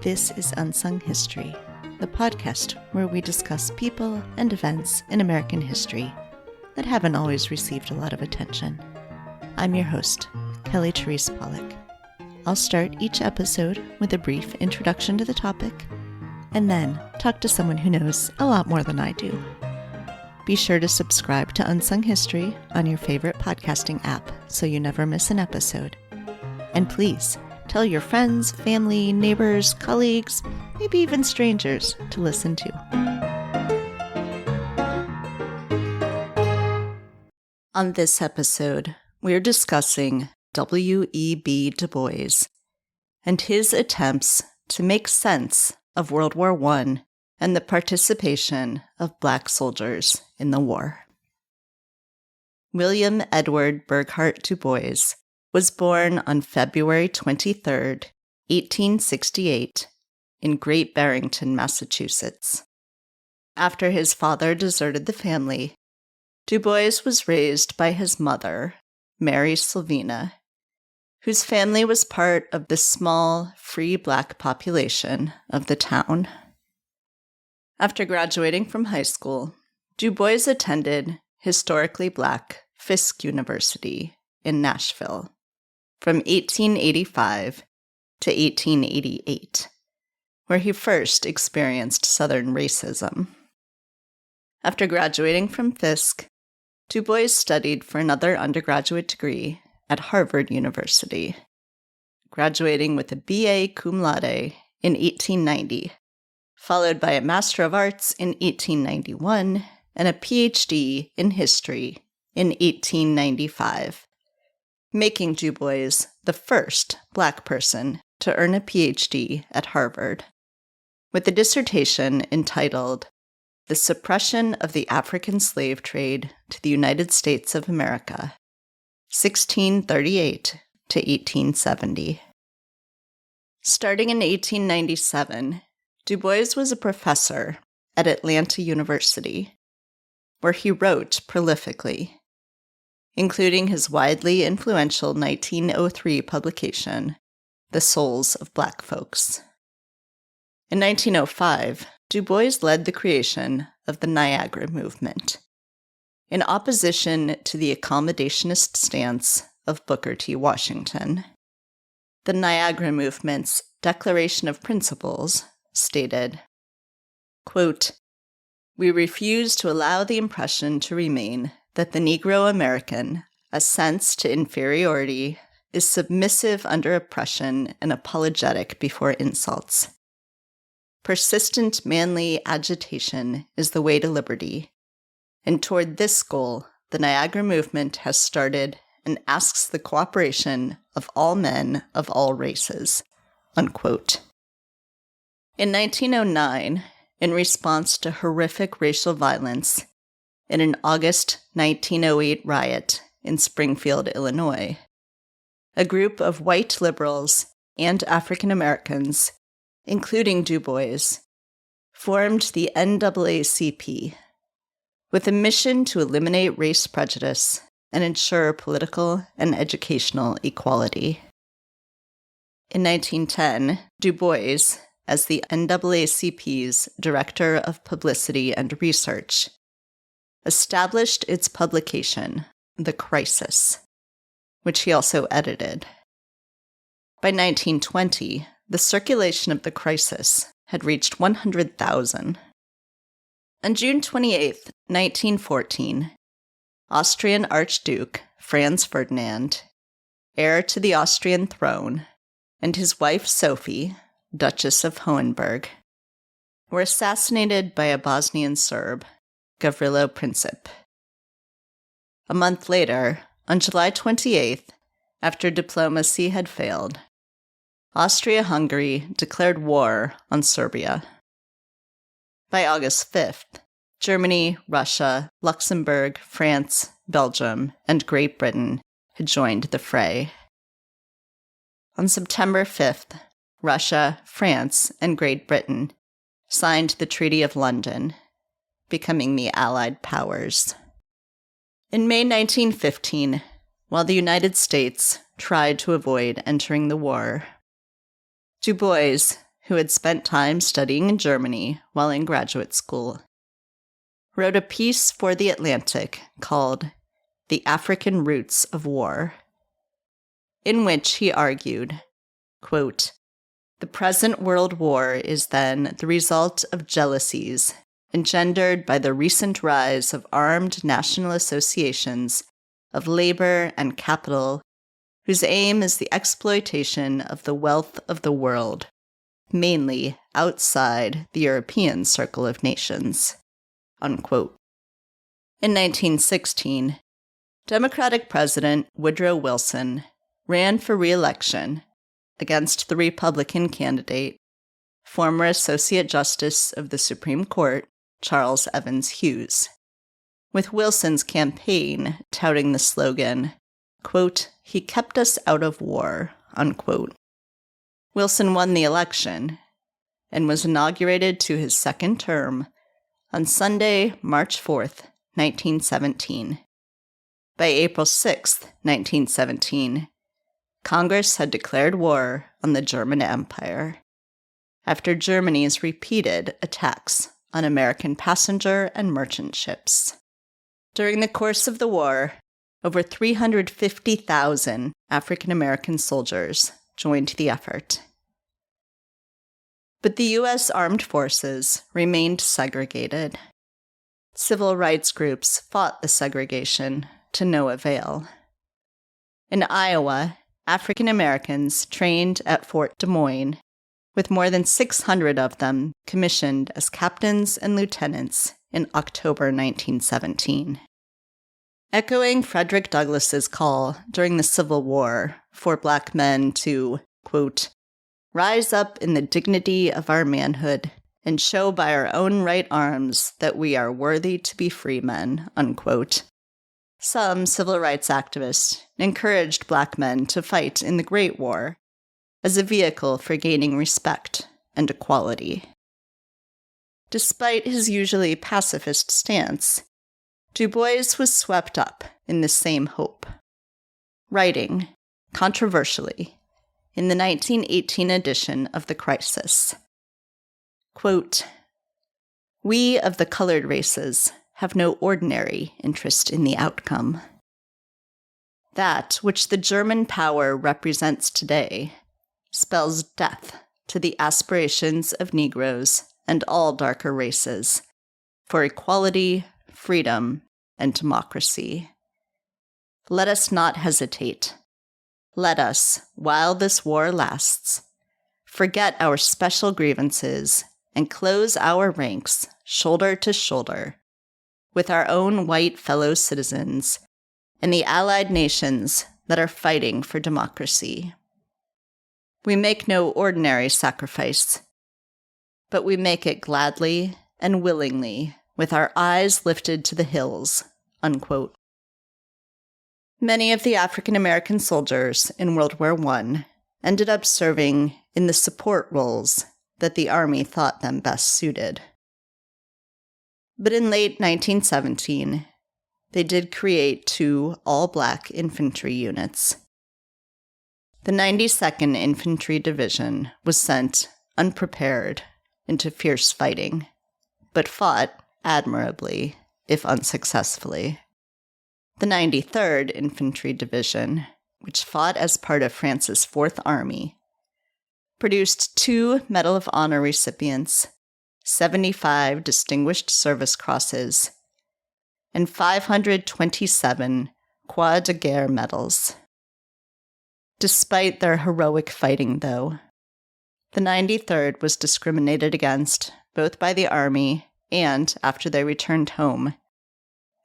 This is Unsung History, the podcast where we discuss people and events in American history that haven't always received a lot of attention. I'm your host, Kelly Therese Pollock. I'll start each episode with a brief introduction to the topic, and then talk to someone who knows a lot more than I do. Be sure to subscribe to Unsung History on your favorite podcasting app so you never miss an episode. And please, tell your friends, family, neighbors, colleagues, maybe even strangers to listen to. On this episode, we're discussing W.E.B. Du Bois and his attempts to make sense of World War I and the participation of Black soldiers in the war. William Edward Burghardt Du Bois was born on February 23, 1868, in Great Barrington, Massachusetts. After his father deserted the family, Du Bois was raised by his mother, Mary Sylvina, whose family was part of the small, free Black population of the town. After graduating from high school, Du Bois attended historically Black Fisk University in Nashville from 1885 to 1888, where he first experienced Southern racism. After graduating from Fisk, Du Bois studied for another undergraduate degree at Harvard University, graduating with a B.A. cum laude in 1890, followed by a Master of Arts in 1891 and a Ph.D. in history in 1895, making Du Bois the first Black person to earn a Ph.D. at Harvard, with a dissertation entitled The Suppression of the African Slave Trade to the United States of America, 1638 to 1870. Starting in 1897, Du Bois was a professor at Atlanta University, where he wrote prolifically, including his widely influential 1903 publication, The Souls of Black Folks. In 1905, Du Bois led the creation of the Niagara Movement, in opposition to the accommodationist stance of Booker T. Washington. The Niagara Movement's Declaration of Principles stated, quote, "We refuse to allow the impression to remain that the Negro American assents to inferiority, is submissive under oppression, and apologetic before insults. Persistent manly agitation is the way to liberty, and toward this goal, the Niagara Movement has started and asks the cooperation of all men of all races." Unquote. In 1909, in response to horrific racial violence in an August 1908 riot in Springfield, Illinois, a group of white liberals and African Americans, including Du Bois, formed the NAACP with a mission to eliminate race prejudice and ensure political and educational equality. In 1910, Du Bois, as the NAACP's Director of Publicity and Research, established its publication, The Crisis, which he also edited. By 1920, the circulation of The Crisis had reached 100,000. On June 28, 1914, Austrian Archduke Franz Ferdinand, heir to the Austrian throne, and his wife Sophie, Duchess of Hohenberg, were assassinated by a Bosnian Serb, Gavrilo Princip. A month later, on July 28th, after diplomacy had failed, Austria-Hungary declared war on Serbia. By August 5th, Germany, Russia, Luxembourg, France, Belgium, and Great Britain had joined the fray. On September 5th, Russia, France, and Great Britain signed the Treaty of London, becoming the Allied powers. In May 1915, while the United States tried to avoid entering the war, Du Bois, who had spent time studying in Germany while in graduate school, wrote a piece for The Atlantic called The African Roots of War, in which he argued, quote, "The present world war is then the result of jealousies engendered by the recent rise of armed national associations of labor and capital, whose aim is the exploitation of the wealth of the world, mainly outside the European circle of nations." Unquote. In 1916, Democratic President Woodrow Wilson ran for re-election against the Republican candidate, former Associate Justice of the Supreme Court, Charles Evans Hughes, with Wilson's campaign touting the slogan, quote, "He kept us out of war," unquote. Wilson won the election and was inaugurated to his second term on Sunday, March 4th, 1917. By April 6th, 1917, Congress had declared war on the German Empire after Germany's repeated attacks on American passenger and merchant ships. During the course of the war, over 350,000 African American soldiers joined the effort. But the U.S. armed forces remained segregated. Civil rights groups fought the segregation to no avail. In Iowa, African Americans trained at Fort Des Moines, with more than 600 of them commissioned as captains and lieutenants in October 1917. Echoing Frederick Douglass's call during the Civil War for Black men to, quote, "rise up in the dignity of our manhood and show by our own right arms that we are worthy to be free men," unquote, some civil rights activists encouraged Black men to fight in the Great War as a vehicle for gaining respect and equality. Despite his usually pacifist stance, Du Bois was swept up in the same hope, writing, controversially, in the 1918 edition of The Crisis, quote, "We of the colored races have no ordinary interest in the outcome. That which the German power represents today spells death to the aspirations of Negroes and all darker races for equality, freedom, and democracy. Let us not hesitate. Let us, while this war lasts, forget our special grievances and close our ranks shoulder to shoulder with our own white fellow citizens and the allied nations that are fighting for democracy. We make no ordinary sacrifice, but we make it gladly and willingly with our eyes lifted to the hills," unquote. Many of the African American soldiers in World War I ended up serving in the support roles that the Army thought them best suited. But in late 1917, they did create 2 all-black infantry units. The 92nd Infantry Division was sent unprepared into fierce fighting, but fought admirably, if unsuccessfully. The 93rd Infantry Division, which fought as part of France's Fourth Army, produced 2 Medal of Honor recipients, 75 Distinguished Service Crosses, and 527 Croix de Guerre medals. Despite their heroic fighting, though, the 93rd was discriminated against both by the Army and after they returned home,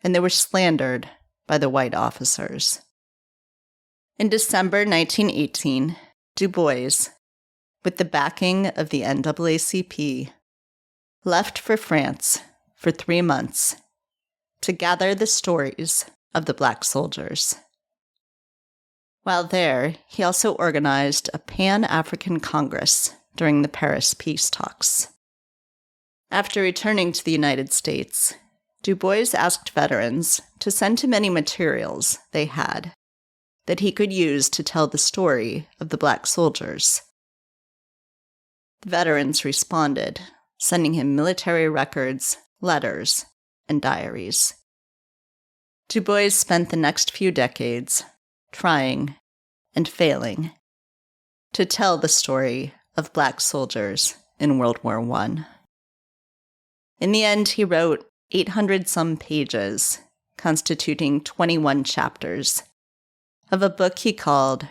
and they were slandered by the white officers. In December 1918, Du Bois, with the backing of the NAACP, left for France for 3 months to gather the stories of the Black soldiers. While there, he also organized a Pan-African Congress during the Paris peace talks. After returning to the United States, Du Bois asked veterans to send him any materials they had that he could use to tell the story of the Black soldiers. Veterans responded, sending him military records, letters, and diaries. Du Bois spent the next few decades trying and failing to tell the story of Black soldiers in World War I. In the end, he wrote 800-some pages, constituting 21 chapters, of a book he called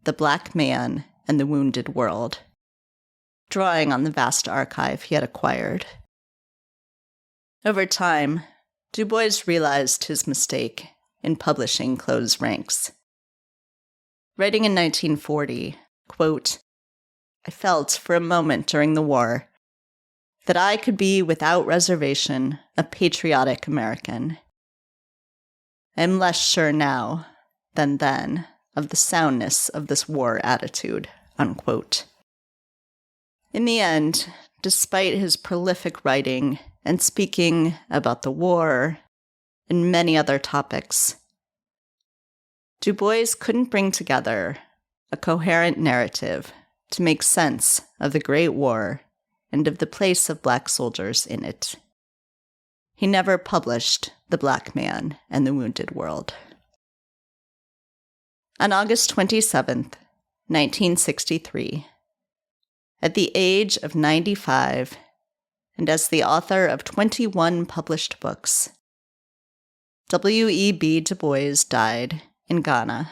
The Black Man and the Wounded World, drawing on the vast archive he had acquired. Over time, Du Bois realized his mistake in publishing close ranks. Writing in 1940, quote, "I felt for a moment during the war that I could be without reservation a patriotic American. I am less sure now than then of the soundness of this war attitude," unquote. In the end, despite his prolific writing and speaking about the war and many other topics, Du Bois couldn't bring together a coherent narrative to make sense of the Great War and of the place of Black soldiers in it. He never published The Black Man and the Wounded World. On August 27th, 1963, at the age of 95, and as the author of 21 published books, W.E.B. Du Bois died in Ghana,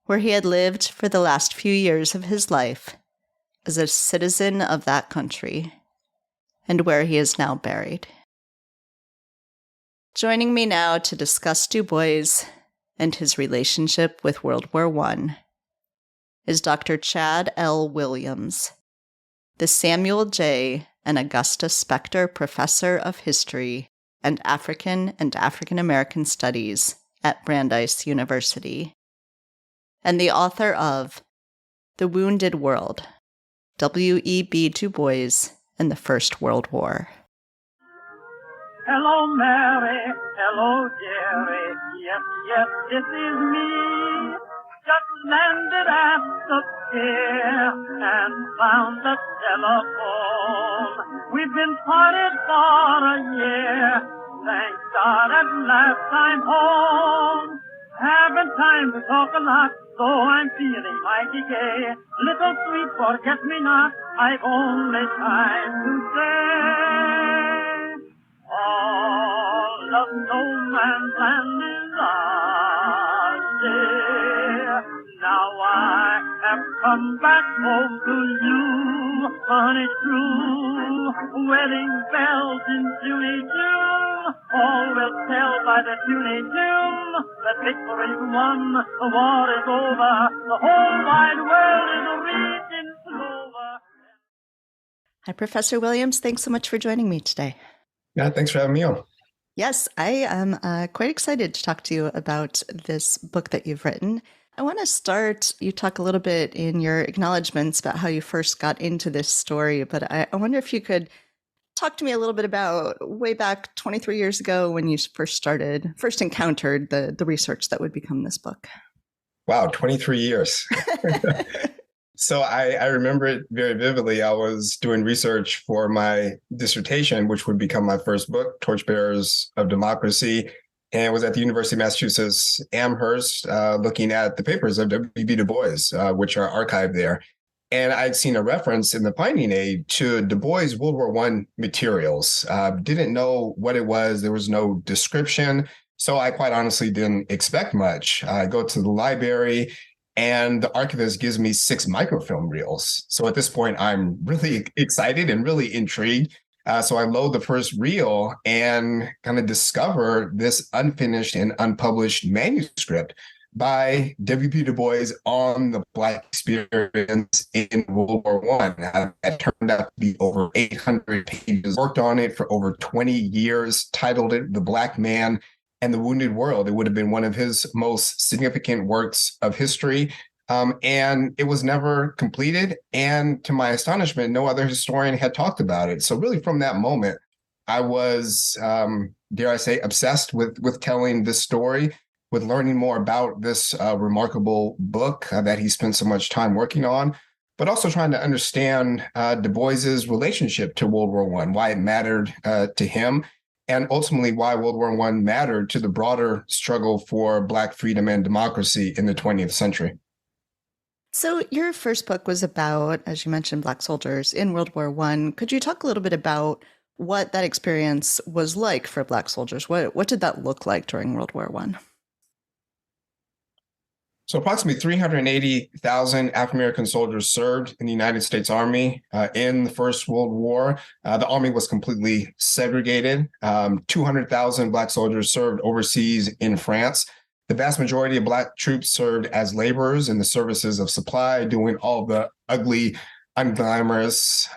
where he had lived for the last few years of his life as a citizen of that country, and where he is now buried. Joining me now to discuss Du Bois and his relationship with World War I is Dr. Chad L. Williams, the Samuel J. and Augusta Spector Professor of History and African American Studies at Brandeis University, and the author of The Wounded World, W.E.B. Du Bois and the First World War. Hello, Mary. Hello, dearie. Yes, yes, this is me. Just landed at the pier and found the telephone. We've been parted for a year. Thank God at last I'm home. Haven't time to talk a lot, so I'm feeling mighty gay. Little sweet forget-me-not, I've only time to say, all of no man's land is ours, dear. Now I have come back home to you, honey true. Wedding bells in Junie, June, all will tell by the Junie tune that victory's won, the war is over, the whole wide world is reaching clover. Hi, Professor Williams. Thanks so much for joining me today. Yeah, thanks for having me on. Yes, I am quite excited to talk to you about this book that you've written. I want to start, you talk a little bit in your acknowledgments about how you first got into this story, but I wonder if you could talk to me a little bit about way back 23 years ago when you first encountered the research that would become this book. Wow, 23 years. So I remember it very vividly. I was doing research for my dissertation, which would become my first book, Torchbearers of Democracy, and it was at the University of Massachusetts Amherst, looking at the papers of W.B. Du Bois, which are archived there. And I'd seen a reference in the finding aid to Du Bois' World War I materials. Didn't know what it was. There was no description. So I quite honestly didn't expect much. I go to the library, and the archivist gives me 6 microfilm reels. So at this point, I'm really excited and really intrigued. So I load the first reel and kind of discover this unfinished and unpublished manuscript by W.B. Du Bois on the Black experience in World War I. That turned out to be over 800 pages. Worked on it for over 20 years, titled it The Black Man and the Wounded World. It would have been one of his most significant works of history. And it was never completed. And to my astonishment, no other historian had talked about it. So really from that moment, I was, dare I say, obsessed with telling this story, with learning more about this remarkable book that he spent so much time working on. but also trying to understand Du Bois's relationship to World War I, why it mattered to him, and ultimately why World War I mattered to the broader struggle for Black freedom and democracy in the 20th century. So your first book was about, as you mentioned, Black soldiers in World War I. Could you talk a little bit about what that experience was like for Black soldiers? What did that look like during World War I? So approximately 380,000 African-American soldiers served in the United States Army in the First World War. The Army was completely segregated. 200,000 Black soldiers served overseas in France. The vast majority of Black troops served as laborers in the services of supply, doing all the ugly, unglamorous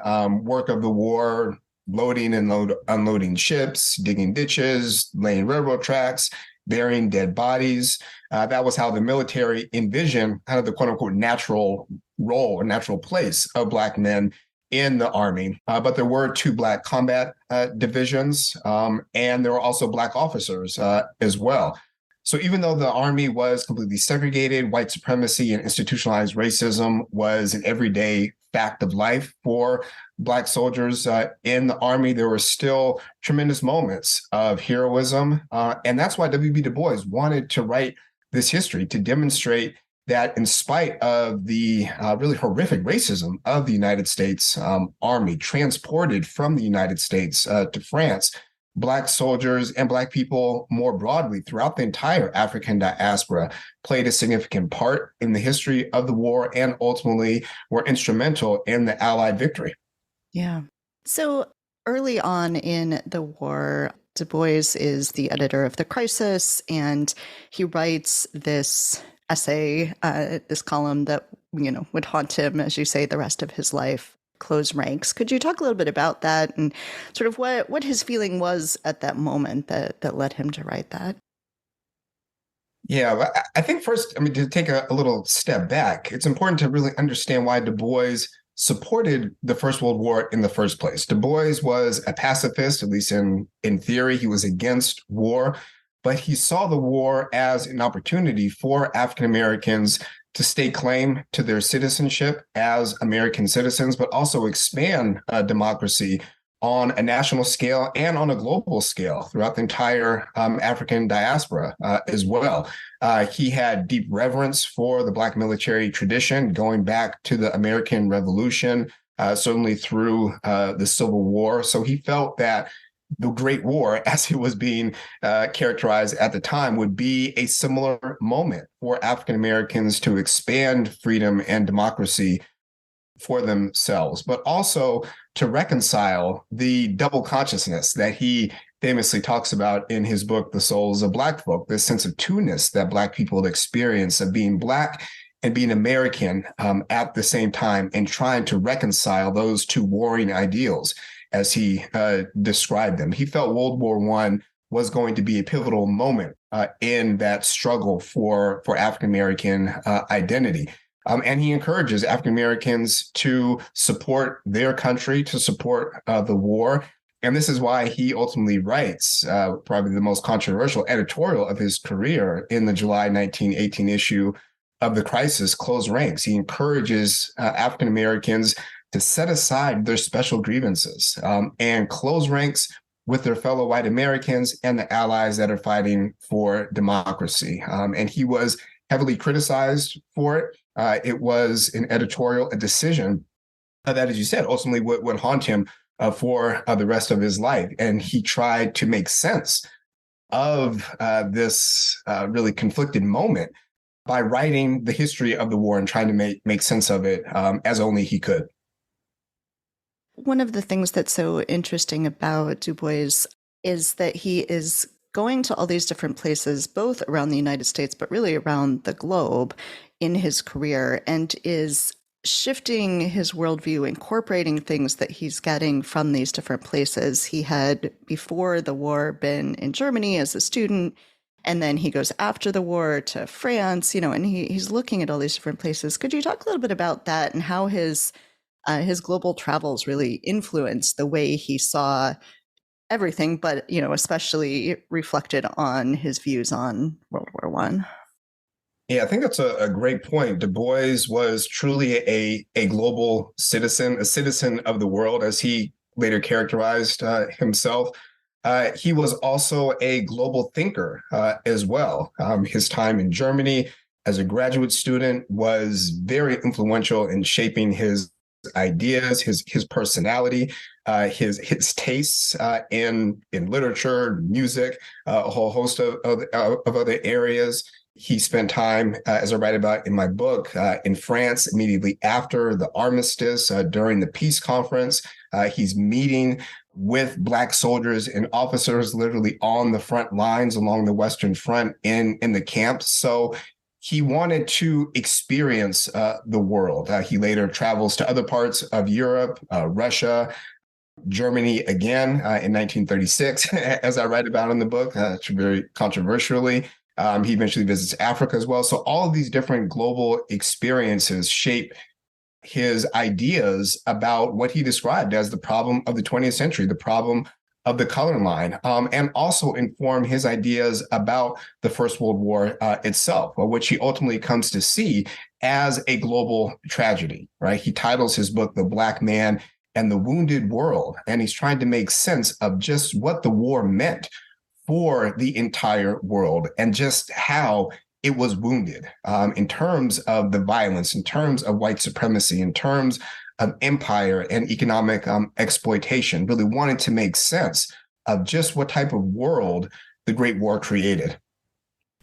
work of the war, loading and unloading ships, digging ditches, laying railroad tracks, burying dead bodies. That was how the military envisioned kind of the quote unquote natural role or natural place of Black men in the Army. But there were two Black combat divisions, and there were also Black officers as well. So even though the Army was completely segregated, white supremacy and institutionalized racism was an everyday fact of life for Black soldiers in the Army, there were still tremendous moments of heroism. And that's why W.B. Du Bois wanted to write this history, to demonstrate that in spite of the really horrific racism of the United States Army, transported from the United States to France, Black soldiers and Black people more broadly throughout the entire African diaspora played a significant part in the history of the war and ultimately were instrumental in the Allied victory. Yeah. So early on in the war, Du Bois is the editor of The Crisis, and he writes this essay, this column that, would haunt him, as you say, the rest of his life. Close ranks. Could you talk a little bit about that and sort of what his feeling was at that moment that led him to write that? Yeah, I think first, to take a little step back, it's important to really understand why Du Bois supported the First World War in the first place. Du Bois was a pacifist, at least in theory. He was against war, but he saw the war as an opportunity for African Americans to stake claim to their citizenship as American citizens, but also expand democracy on a national scale and on a global scale throughout the entire African diaspora as well. He had deep reverence for the Black military tradition going back to the American Revolution, certainly through the Civil War. So he felt that the Great War, as it was being characterized at the time, would be a similar moment for African Americans to expand freedom and democracy for themselves, but also to reconcile the double consciousness that he famously talks about in his book, The Souls of Black Folk, this sense of two-ness that Black people experience of being Black and being American at the same time, and trying to reconcile those two warring ideals as he described them. He felt World War I was going to be a pivotal moment in that struggle for African-American identity. And he encourages African Americans to support their country, to support the war. And this is why he ultimately writes probably the most controversial editorial of his career in the July 1918 issue of The Crisis, Close Ranks. He encourages African Americans to set aside their special grievances and close ranks with their fellow white Americans and the allies that are fighting for democracy. And he was heavily criticized for it. It was an editorial, a decision that, as you said, ultimately would haunt him for the rest of his life. And he tried to make sense of this really conflicted moment by writing the history of the war and trying to make sense of it as only he could. One of the things that's so interesting about Du Bois is that he is going to all these different places, both around the United States, but really around the globe in his career, and is shifting his worldview, incorporating things that he's getting from these different places. He had, before the war, been in Germany as a student, and then he goes after the war to France, and he's looking at all these different places. Could you talk a little bit about that and how his global travels really influenced the way he saw everything, but especially reflected on his views on World War I? Yeah, I think that's a great point. Du Bois was truly a global citizen, a citizen of the world, as he later characterized himself. He was also a global thinker as well. His time in Germany as a graduate student was very influential in shaping his ideas, his personality, his tastes in literature, music, a whole host of other areas. He spent time, as I write about in my book, in France immediately after the armistice, during the peace conference. He's meeting with Black soldiers and officers literally on the front lines along the Western Front in the camps. So he wanted to experience the world. He later travels to other parts of Europe, Russia, Germany again in 1936, as I write about in the book, very controversially. He eventually visits Africa as well. So all of these different global experiences shape his ideas about what he described as the problem of the 20th century, the problem of the color line, and also inform his ideas about the First World War itself, which he ultimately comes to see as a global tragedy, right? He titles his book, The Black Man and the Wounded World, and he's trying to make sense of just what the war meant for the entire world and just how it was wounded in terms of the violence, in terms of white supremacy, in terms of empire and economic exploitation. Really wanted to make sense of just what type of world the Great War created.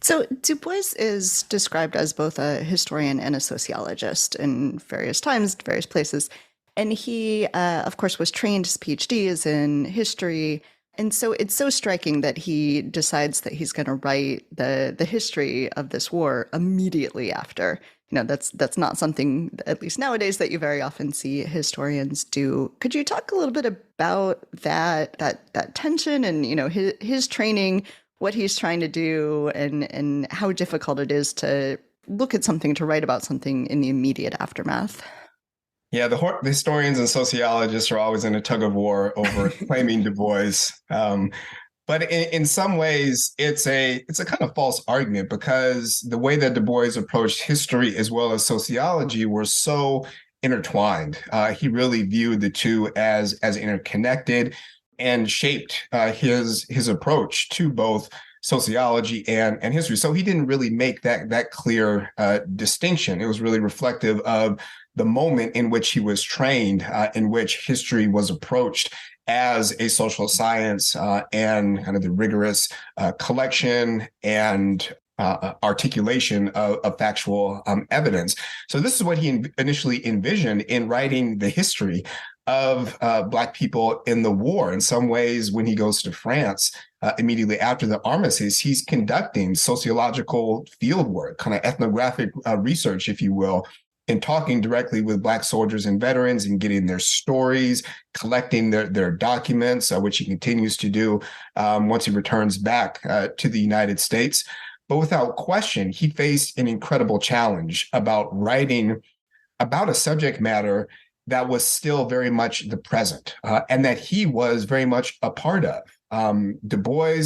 So Du Bois is described as both a historian and a sociologist in various times, various places. And he, of course, was trained, his PhD is in history. And so it's so striking that he decides that he's going to write the history of this war immediately after. You know, that's not something, at least nowadays, that you very often see historians do. Could you talk a little bit about that tension and, you know, his training, what he's trying to do, and how difficult it is to look at something, to write about something in the immediate aftermath? Yeah, the historians and sociologists are always in a tug of war over claiming Du Bois. But in some ways, it's a kind of false argument, because the way that Du Bois approached history as well as sociology were so intertwined. He really viewed the two as interconnected and shaped his approach to both sociology and history. So he didn't really make that clear distinction. It was really reflective of the moment in which he was trained, in which history was approached as a social science and kind of the rigorous collection and articulation of factual evidence. So this is what he initially envisioned in writing the history of Black people in the war. In some ways, when he goes to France immediately after the armistice, he's conducting sociological fieldwork, kind of ethnographic research, if you will, and talking directly with Black soldiers and veterans and getting their stories, collecting their documents, which he continues to do once he returns back to the United States. But without question, he faced an incredible challenge about writing about a subject matter that was still very much the present and that he was very much a part of. Du Bois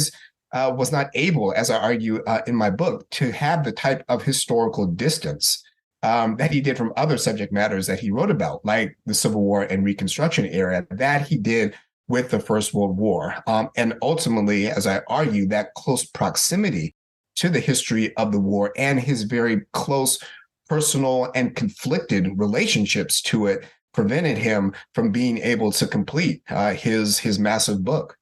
was not able, as I argue in my book, to have the type of historical distance that he did from other subject matters that he wrote about, like the Civil War and Reconstruction era, that he did with the First World War. And ultimately, as I argue, that close proximity to the history of the war and his very close personal and conflicted relationships to it prevented him from being able to complete his massive book.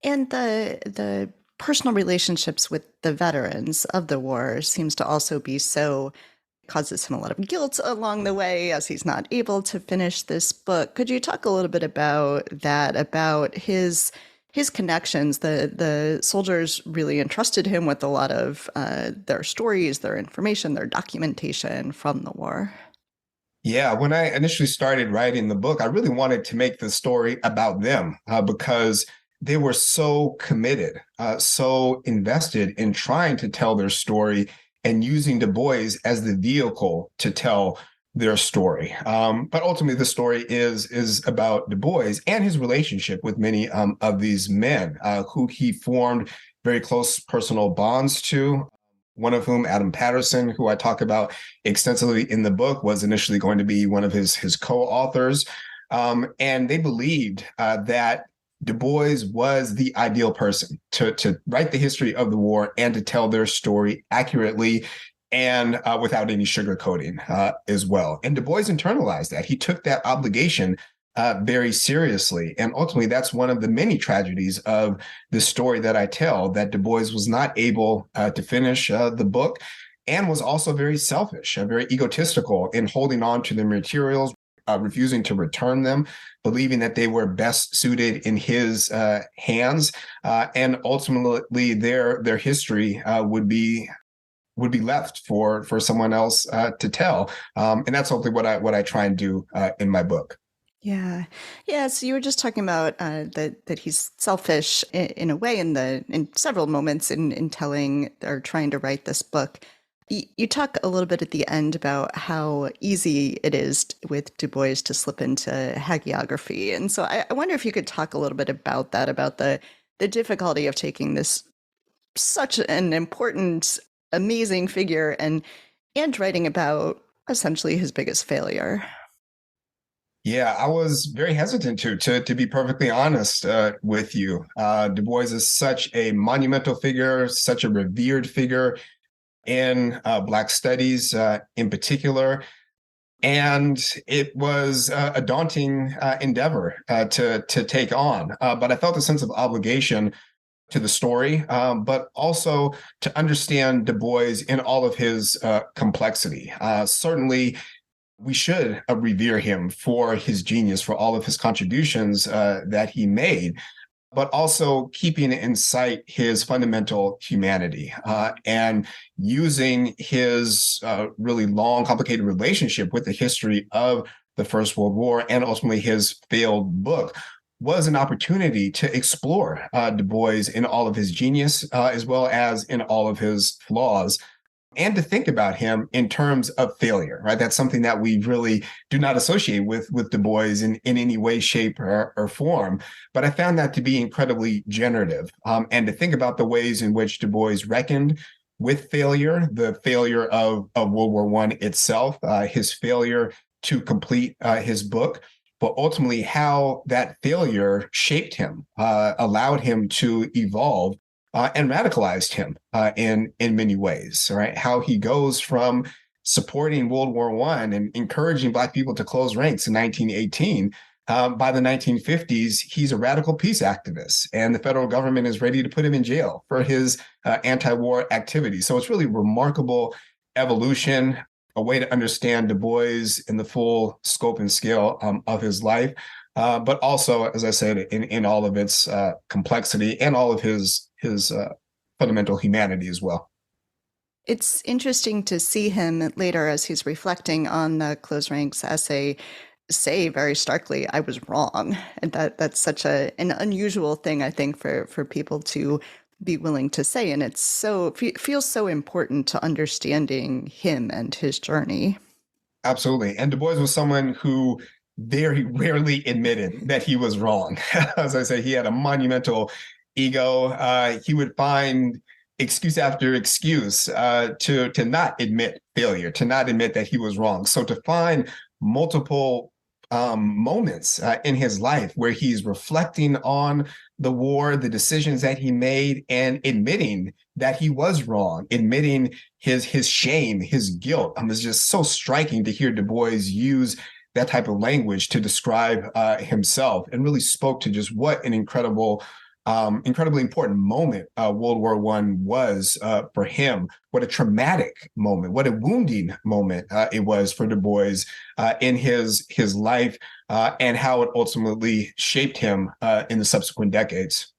And the personal relationships with the veterans of the war seems to also be so, causes him a lot of guilt along the way as he's not able to finish this book. Could you talk a little bit about that, about his connections? The soldiers really entrusted him with a lot of their stories, their information, their documentation from the war. Yeah, when I initially started writing the book, I really wanted to make the story about them because they were so committed, so invested in trying to tell their story and using Du Bois as the vehicle to tell their story. But ultimately, the story is about Du Bois and his relationship with many of these men who he formed very close personal bonds to. one of whom, Adam Patterson, who I talk about extensively in the book, was initially going to be one of his co-authors. And they believed that Du Bois was the ideal person to write the history of the war and to tell their story accurately and without any sugarcoating as well. And Du Bois internalized that. He took that obligation very seriously. And ultimately, that's one of the many tragedies of the story that I tell, that Du Bois was not able to finish the book and was also very selfish, very egotistical in holding on to the materials, refusing to return them, believing that they were best suited in his hands. And ultimately, their history would be left for someone else to tell. And that's hopefully what I try and do in my book. Yeah. Yeah. So you were just talking about that he's selfish in a way in several moments in telling or trying to write this book. You talk a little bit at the end about how easy it is with Du Bois to slip into hagiography. And so I wonder if you could talk a little bit about that, about the difficulty of taking this such an important, amazing figure and writing about essentially his biggest failure. Yeah, I was very hesitant to be perfectly honest with you. Du Bois is such a monumental figure, such a revered figure in Black studies in particular. And it was a daunting endeavor to take on. But I felt a sense of obligation to the story, but also to understand Du Bois in all of his complexity. Certainly, we should revere him for his genius, for all of his contributions that he made, but also keeping in sight his fundamental humanity and using his really long, complicated relationship with the history of the First World War and ultimately his failed book was an opportunity to explore Du Bois in all of his genius as well as in all of his flaws, and to think about him in terms of failure, right? That's something that we really do not associate with Du Bois in any way, shape, or form. But I found that to be incredibly generative, and to think about the ways in which Du Bois reckoned with failure, the failure of World War I itself, his failure to complete his book, but ultimately how that failure shaped him, allowed him to evolve, and radicalized him in many ways, right? How he goes from supporting World War I and encouraging Black people to close ranks in 1918. By the 1950s, he's a radical peace activist, and the federal government is ready to put him in jail for his anti-war activity. So it's really remarkable evolution, a way to understand Du Bois in the full scope and scale of his life. But also, as I said, in all of its complexity and all of his fundamental humanity as well. It's interesting to see him later as he's reflecting on the Close Ranks essay say very starkly, "I was wrong." And that's such an unusual thing, I think, for people to be willing to say. And it feels so important to understanding him and his journey. Absolutely. And Du Bois was someone who very rarely admitted that he was wrong. As I say, he had a monumental ego. He would find excuse after excuse to not admit failure, to not admit that he was wrong. So to find multiple moments in his life where he's reflecting on the war, the decisions that he made, and admitting that he was wrong, admitting his shame, his guilt. It's just so striking to hear Du Bois use that type of language to describe himself, and really spoke to just what an incredibly important moment World War I was for him. What a traumatic moment, what a wounding moment it was for Du Bois in his life, and how it ultimately shaped him in the subsequent decades.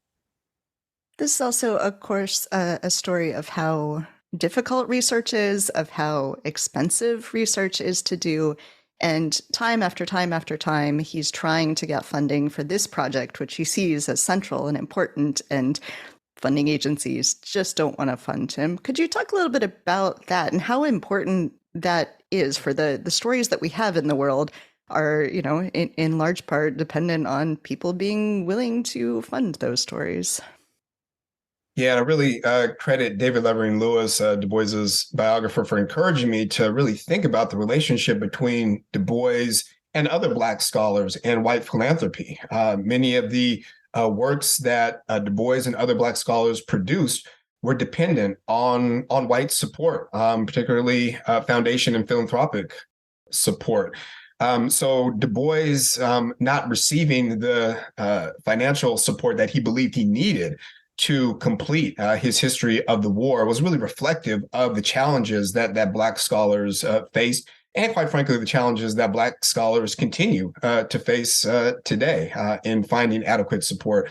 This is also, of course, a story of how difficult research is, of how expensive research is to do. And time after time after time, he's trying to get funding for this project, which he sees as central and important, and funding agencies just don't want to fund him. Could you talk a little bit about that and how important that is for the stories that we have in the world are, in large part dependent on people being willing to fund those stories? Yeah, and I really credit David Levering Lewis, Du Bois's biographer, for encouraging me to really think about the relationship between Du Bois and other Black scholars and white philanthropy. Many of the works that Du Bois and other Black scholars produced were dependent on white support, particularly foundation and philanthropic support. So Du Bois not receiving the financial support that he believed he needed to complete his history of the war was really reflective of the challenges that Black scholars faced, and quite frankly, the challenges that Black scholars continue to face today in finding adequate support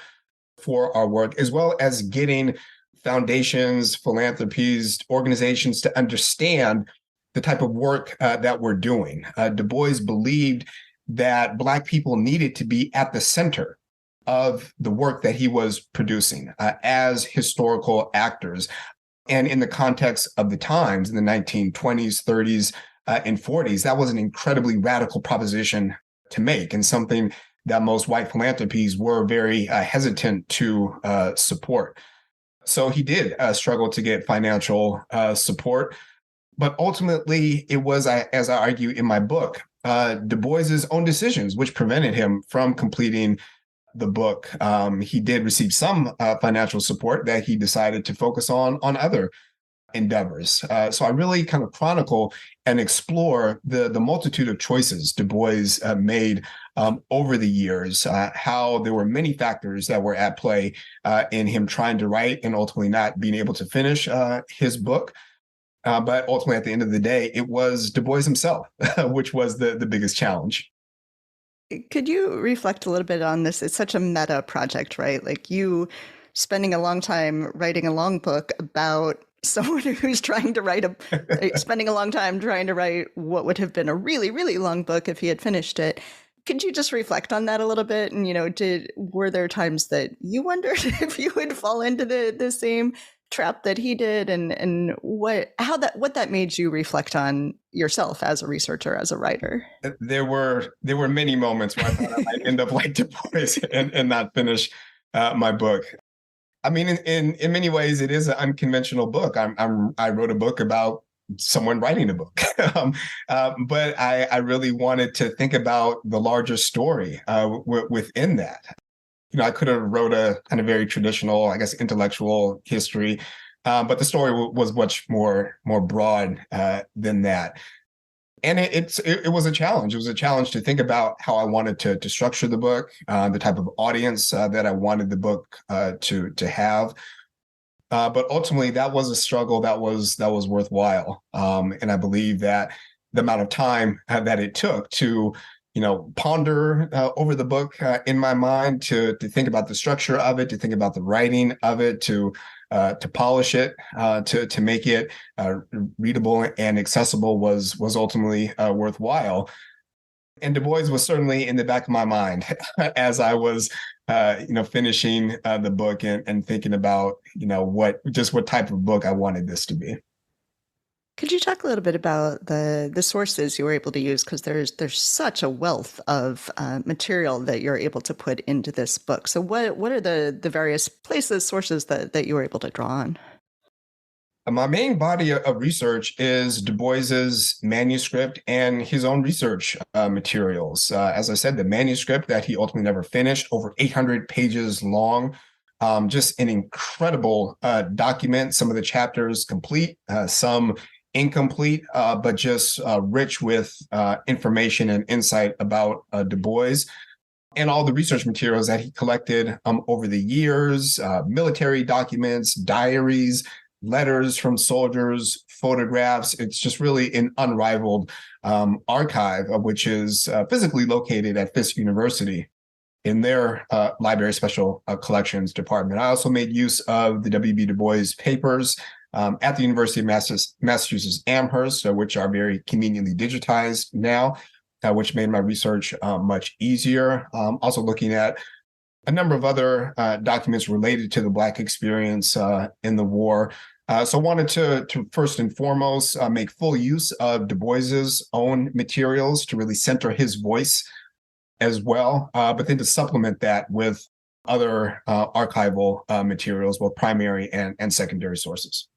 for our work, as well as getting foundations, philanthropies, organizations to understand the type of work that we're doing. Du Bois believed that Black people needed to be at the center of the work that he was producing as historical actors. And in the context of the times in the 1920s, 30s, and 40s, that was an incredibly radical proposition to make, and something that most white philanthropies were very hesitant to support. So he did struggle to get financial support. But ultimately, it was, as I argue in my book, Du Bois's own decisions which prevented him from completing the book. He did receive some financial support that he decided to focus on other endeavors. So I really kind of chronicle and explore the multitude of choices Du Bois made over the years, how there were many factors that were at play in him trying to write and ultimately not being able to finish his book. But ultimately, at the end of the day, it was Du Bois himself, which was the biggest challenge. Could you reflect a little bit on this? It's such a meta project, right? Like you spending a long time writing a long book about someone who's trying to write spending a long time trying to write what would have been a really, really long book if he had finished it. Could you just reflect on that a little bit? And, were there times that you wondered if you would fall into the same trap that he did, and what that made you reflect on yourself as a researcher, as a writer? There were many moments where I thought I might end up like Du Bois and not finish my book. I mean, in many ways, it is an unconventional book. I wrote a book about someone writing a book, but I really wanted to think about the larger story within that. I could have wrote a kind of very traditional, I guess, intellectual history, but the story was much more broad than that. And it was a challenge. It was a challenge to think about how I wanted to structure the book, the type of audience that I wanted the book to have. But ultimately, that was a struggle that was worthwhile. And I believe that the amount of time that it took to ponder over the book in my mind, to think about the structure of it, to think about the writing of it, to polish it, to make it readable and accessible was ultimately worthwhile. And Du Bois was certainly in the back of my mind as I was finishing the book and thinking about what type of book I wanted this to be. Could you talk a little bit about the sources you were able to use? Because there's such a wealth of material that you're able to put into this book. So what are the various places, sources that you were able to draw on? My main body of research is Du Bois's manuscript and his own research materials. As I said, the manuscript that he ultimately never finished, over 800 pages long. Just an incredible document. Some of the chapters complete, some incomplete, but just rich with information and insight about Du Bois and all the research materials that he collected over the years, military documents, diaries, letters from soldiers, photographs. It's just really an unrivaled archive, which is physically located at Fisk University in their library special collections department. I also made use of the W.B. Du Bois papers at the University of Massachusetts Amherst, which are very conveniently digitized now, which made my research much easier. Also looking at a number of other documents related to the Black experience in the war. So I wanted to first and foremost make full use of Du Bois's own materials to really center his voice as well, but then to supplement that with other archival materials, both primary and secondary sources.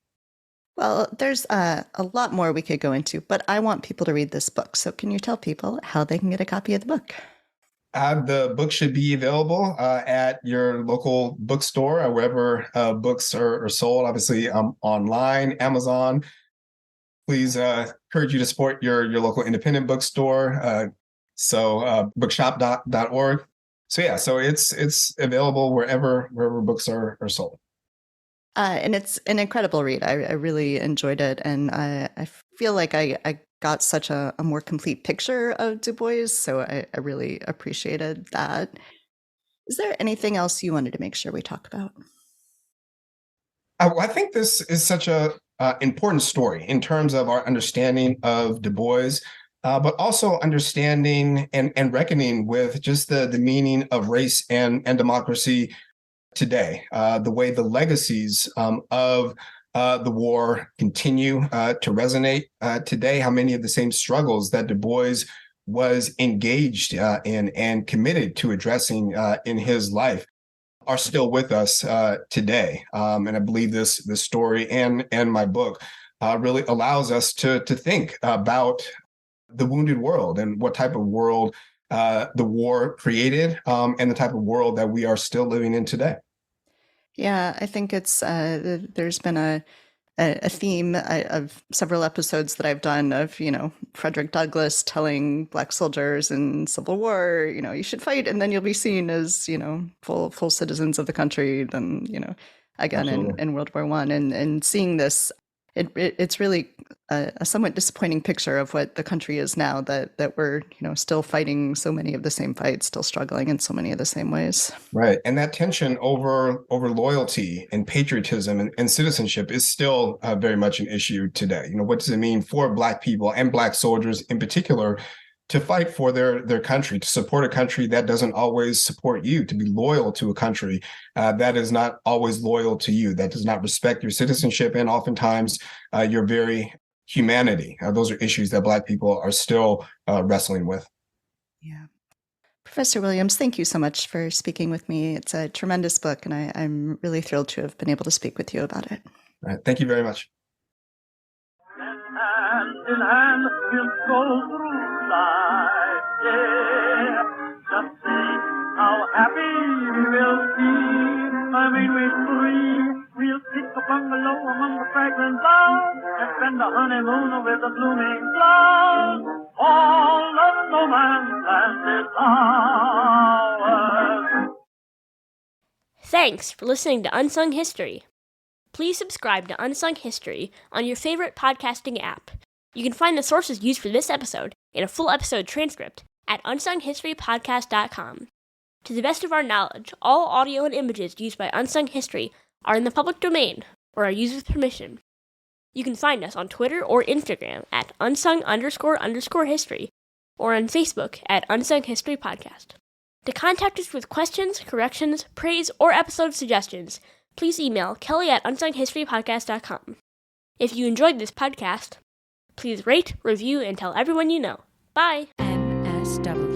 Well, there's a lot more we could go into, but I want people to read this book. So can you tell people how they can get a copy of the book? The book should be available at your local bookstore or wherever books are sold, obviously online, Amazon. Please encourage you to support your local independent bookstore. Bookshop.org. So it's available wherever books are sold. And it's an incredible read. I really enjoyed it. And I feel like I got such a more complete picture of Du Bois. So I really appreciated that. Is there anything else you wanted to make sure we talk about? I think this is such a important story in terms of our understanding of Du Bois, but also understanding and reckoning with just the meaning of race and democracy today, the way the legacies of the war continue to resonate today, how many of the same struggles that Du Bois was engaged in and committed to addressing in his life are still with us today. And I believe this story and my book really allows us to think about the wounded world and what type of world the war created and the type of world that we are still living in today. Yeah, I think it's there's been a theme of several episodes that I've done of, Frederick Douglass telling Black soldiers in Civil War, you should fight and then you'll be seen as, full citizens of the country. Then, again in World War I, and seeing this, it's really a somewhat disappointing picture of what the country is now, that we're, still fighting so many of the same fights, still struggling in so many of the same ways. Right. And that tension over loyalty and patriotism and citizenship is still very much an issue today. What does it mean for Black people and Black soldiers in particular to fight for their country, to support a country that doesn't always support you, to be loyal to a country that is not always loyal to you, that does not respect your citizenship and oftentimes your very humanity. Those are issues that Black people are still wrestling with. Yeah. Professor Williams, thank you so much for speaking with me. It's a tremendous book, and I'm really thrilled to have been able to speak with you about it. All right. Thank you very much. Hand in hand, we'll go through life, yeah. Just think how happy we will be. We're free. We'll pick a bungalow among the fragrant boughs and spend a honeymoon with the blooming flowers. All of no man's land is ours. Thanks for listening to Unsung History. Please subscribe to Unsung History on your favorite podcasting app. You can find the sources used for this episode and a full episode transcript at unsunghistorypodcast.com. To the best of our knowledge, all audio and images used by Unsung History are in the public domain or are used with permission. You can find us on Twitter or Instagram at unsung__history or on Facebook at Unsung History Podcast. To contact us with questions, corrections, praise, or episode suggestions, please email kelly@unsunghistorypodcast.com. If you enjoyed this podcast, please rate, review, and tell everyone you know. Bye! MSW